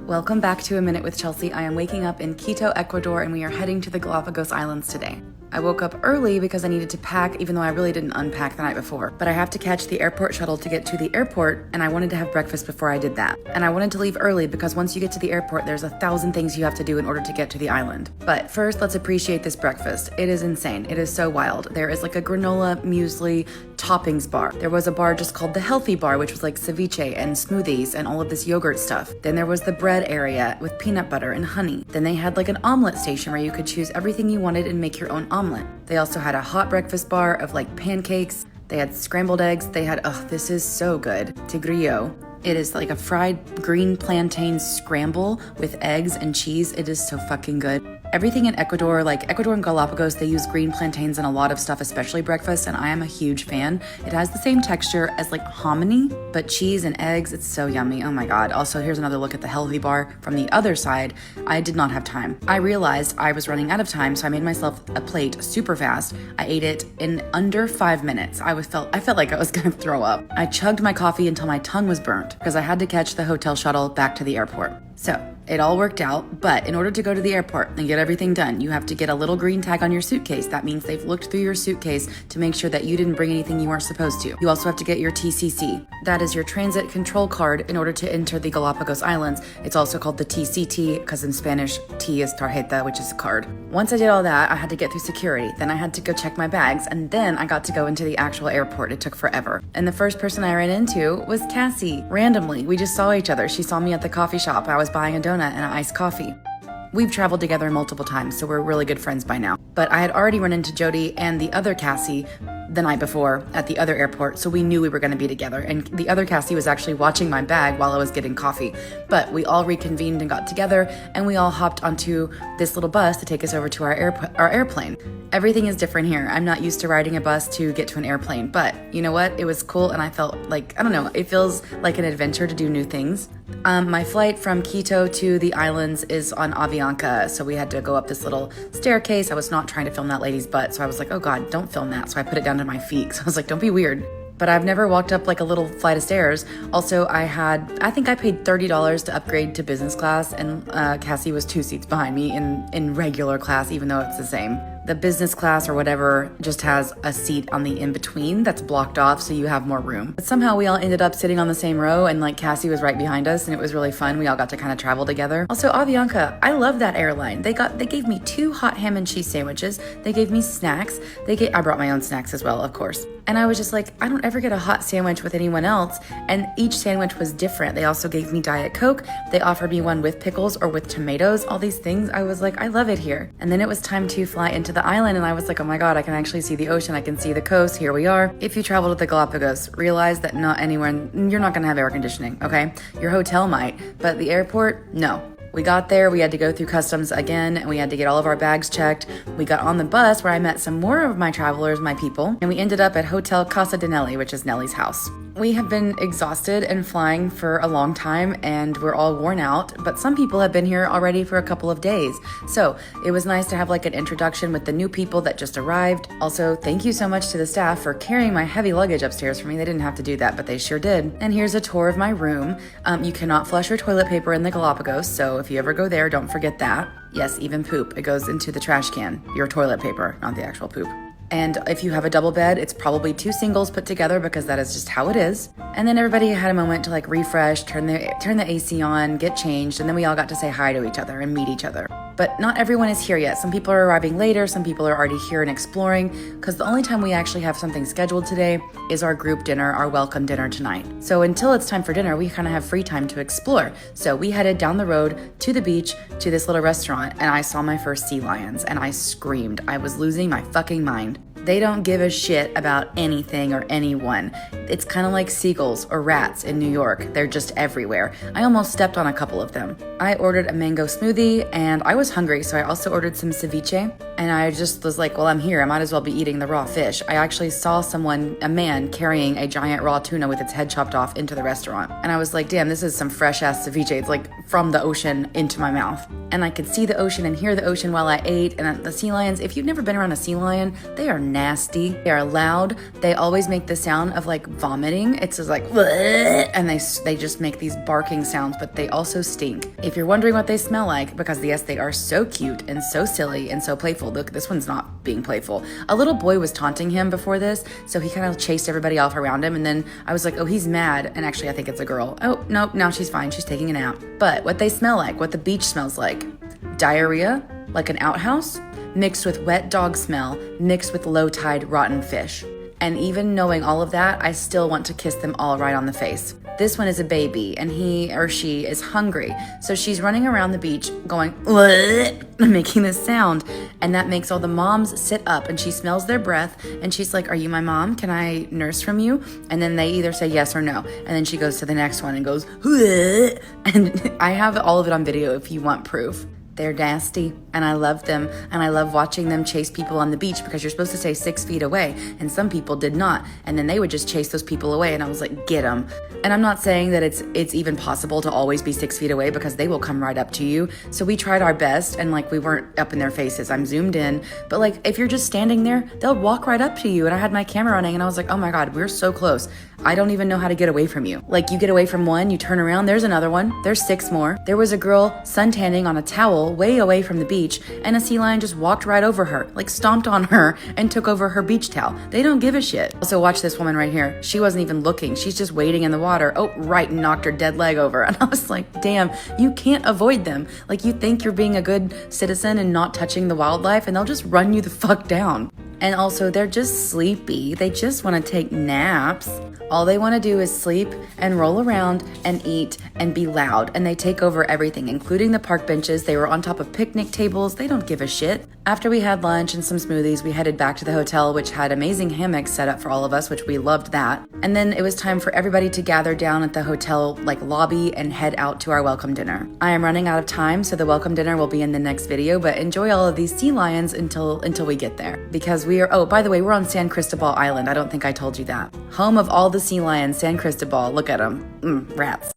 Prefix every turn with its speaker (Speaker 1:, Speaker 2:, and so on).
Speaker 1: Welcome back to A Minute with Chelsea. I am waking up in Quito, Ecuador, and we are heading to the Galapagos Islands today. I woke up early because I needed to pack, even though I really didn't unpack the night before. But I have to catch the airport shuttle to get to the airport, and I wanted to have breakfast before I did that. And I wanted to leave early because once you get to the airport, there's 1,000 things you have to do in order to get to the island. But first, let's appreciate this breakfast. It is insane. It is so wild. There is like a granola, muesli, toppings bar. There was a bar just called the healthy bar, which was like ceviche and smoothies and all of this yogurt stuff. Then there was the bread area with peanut butter and honey. Then they had like an omelet station where you could choose everything you wanted and make your own omelet. They also had a hot breakfast bar of like pancakes. They had scrambled eggs. They had, this is so good, tigrillo. It is like a fried green plantain scramble with eggs and cheese. It is so fucking good. Everything in Ecuador, like Ecuador and Galapagos, they use green plantains in a lot of stuff, especially breakfast, and I am a huge fan. It has the same texture as like hominy, but cheese and eggs, it's so yummy. Oh my God. Also, here's another look at the healthy bar from the other side. I did not have time. I realized I was running out of time, so I made myself a plate super fast. I ate it in under 5 minutes. I felt like I was gonna throw up. I chugged my coffee until my tongue was burnt because I had to catch the hotel shuttle back to the airport. So it all worked out, but in order to go to the airport and get everything done, you have to get a little green tag on your suitcase. That means they've looked through your suitcase to make sure that you didn't bring anything you weren't supposed to. You also have to get your TCC. That is your transit control card in order to enter the Galapagos Islands. It's also called the TCT because in Spanish, T is tarjeta, which is a card. Once I did all that, I had to get through security. Then I had to go check my bags, and then I got to go into the actual airport. It took forever. And the first person I ran into was Cassie. Randomly, we just saw each other. She saw me at the coffee shop. I was buying a donut and an iced coffee. We've traveled together multiple times, so we're really good friends by now. But I had already run into Jody and the other Cassie the night before at the other airport, so we knew we were going to be together. And the other Cassie was actually watching my bag while I was getting coffee. But we all reconvened and got together, and we all hopped onto this little bus to take us over to our airplane. Everything is different here. I'm not used to riding a bus to get to an airplane, but you know what? It was cool, and I felt like, I don't know, it feels like an adventure to do new things. My flight from Quito to the islands is on Avianca, so we had to go up this little staircase. I was not trying to film that lady's butt, so I was like, oh God, don't film that. So I put it down to my feet. So I was like, don't be weird. But I've never walked up like a little flight of stairs. Also, I think I paid $30 to upgrade to business class, and Cassie was 2 seats behind me in regular class, even though it's the same. The business class or whatever just has a seat on the in-between that's blocked off so you have more room. But somehow we all ended up sitting on the same row, and like Cassie was right behind us, and it was really fun. We all got to kind of travel together. Also, Avianca, I love that airline. They gave me 2 hot ham and cheese sandwiches. They gave me snacks. I brought my own snacks as well, of course. And I was just like, I don't ever get a hot sandwich with anyone else. And each sandwich was different. They also gave me Diet Coke. They offered me one with pickles or with tomatoes, all these things. I was like, I love it here. And then it was time to fly into the island, and I was like, oh my God, I can actually see the ocean. I can see the coast. Here we are. If you travel to the Galapagos, realize that not anywhere, you're not gonna have air conditioning, okay? Your hotel might, but the airport, no. We got there, we had to go through customs again, and we had to get all of our bags checked. We got on the bus where I met some more of my travelers, my people, and we ended up at Hotel Casa de Nelly, which is Nelly's house. We have been exhausted and flying for a long time, and we're all worn out, but some people have been here already for a couple of days. So it was nice to have like an introduction with the new people that just arrived. Also, thank you so much to the staff for carrying my heavy luggage upstairs for me. They didn't have to do that, but they sure did. And here's a tour of my room. You cannot flush your toilet paper in the Galapagos, so if you ever go there, don't forget that. Yes, even poop. It goes into the trash can. Your toilet paper, not the actual poop. And if you have a double bed, it's probably 2 singles put together because that is just how it is. And then everybody had a moment to like refresh, turn the AC on, get changed, and then we all got to say hi to each other and meet each other. But not everyone is here yet. Some people are arriving later, some people are already here and exploring, because the only time we actually have something scheduled today is our group dinner, our welcome dinner tonight. So until it's time for dinner, we kind of have free time to explore. So we headed down the road to the beach to this little restaurant, and I saw my first sea lions, and I screamed. I was losing my fucking mind. They don't give a shit about anything or anyone. It's kind of like seagulls or rats in New York. They're just everywhere. I almost stepped on a couple of them. I ordered a mango smoothie, and I was hungry, so I also ordered some ceviche. And I just was like, well, I'm here. I might as well be eating the raw fish. I actually saw a man carrying a giant raw tuna with its head chopped off into the restaurant. And I was like, damn, this is some fresh ass ceviche. It's like from the ocean into my mouth. And I could see the ocean and hear the ocean while I ate. And the sea lions, if you've never been around a sea lion, they are nasty. They are loud. They always make the sound of like vomiting. It's just like, bleh, and they just make these barking sounds, but they also stink. If you're wondering what they smell like, because yes, they are so cute and so silly and so playful. Look, this one's not being playful. A little boy was taunting him before this, so he kind of chased everybody off around him, and then I was like, oh, he's mad, and actually I think it's a girl. Oh, no, now she's fine. She's taking a nap. But what they smell like, what the beach smells like, diarrhea, like an outhouse, mixed with wet dog smell, mixed with low tide rotten fish. And even knowing all of that, I still want to kiss them all right on the face. This one is a baby, and he or she is hungry. So she's running around the beach going, making this sound. And that makes all the moms sit up, and she smells their breath, and she's like, are you my mom? Can I nurse from you? And then they either say yes or no. And then she goes to the next one and goes, and I have all of it on video if you want proof. They're nasty, and I love them, and I love watching them chase people on the beach because you're supposed to stay 6 feet away, and some people did not, and then they would just chase those people away, and I was like, get them. And I'm not saying that it's even possible to always be 6 feet away because they will come right up to you, so we tried our best, and like we weren't up in their faces. I'm zoomed in, but like if you're just standing there, they'll walk right up to you, and I had my camera running, and I was like, oh my god, we're so close. I don't even know how to get away from you. Like you get away from one, you turn around, there's another one, there's 6 more. There was a girl suntanning on a towel way away from the beach, and a sea lion just walked right over her, like stomped on her and took over her beach towel. They don't give a shit. Also, watch this woman right here. She wasn't even looking. She's just wading in the water. Oh, right, and knocked her dead leg over. And I was like, damn, you can't avoid them. Like you think you're being a good citizen and not touching the wildlife, and they'll just run you the fuck down. And also, they're just sleepy. They just want to take naps. All they want to do is sleep and roll around and eat and be loud. And they take over everything, including the park benches. They were on top of picnic tables. They don't give a shit. After we had lunch and some smoothies, we headed back to the hotel, which had amazing hammocks set up for all of us, which we loved that. And then it was time for everybody to gather down at the hotel lobby and head out to our welcome dinner. I am running out of time, so the welcome dinner will be in the next video, but enjoy all of these sea lions until we get there. Because we are, oh, by the way, we're on San Cristobal Island. I don't think I told you that. Home of all the sea lions, San Cristobal. Look at them. Rats.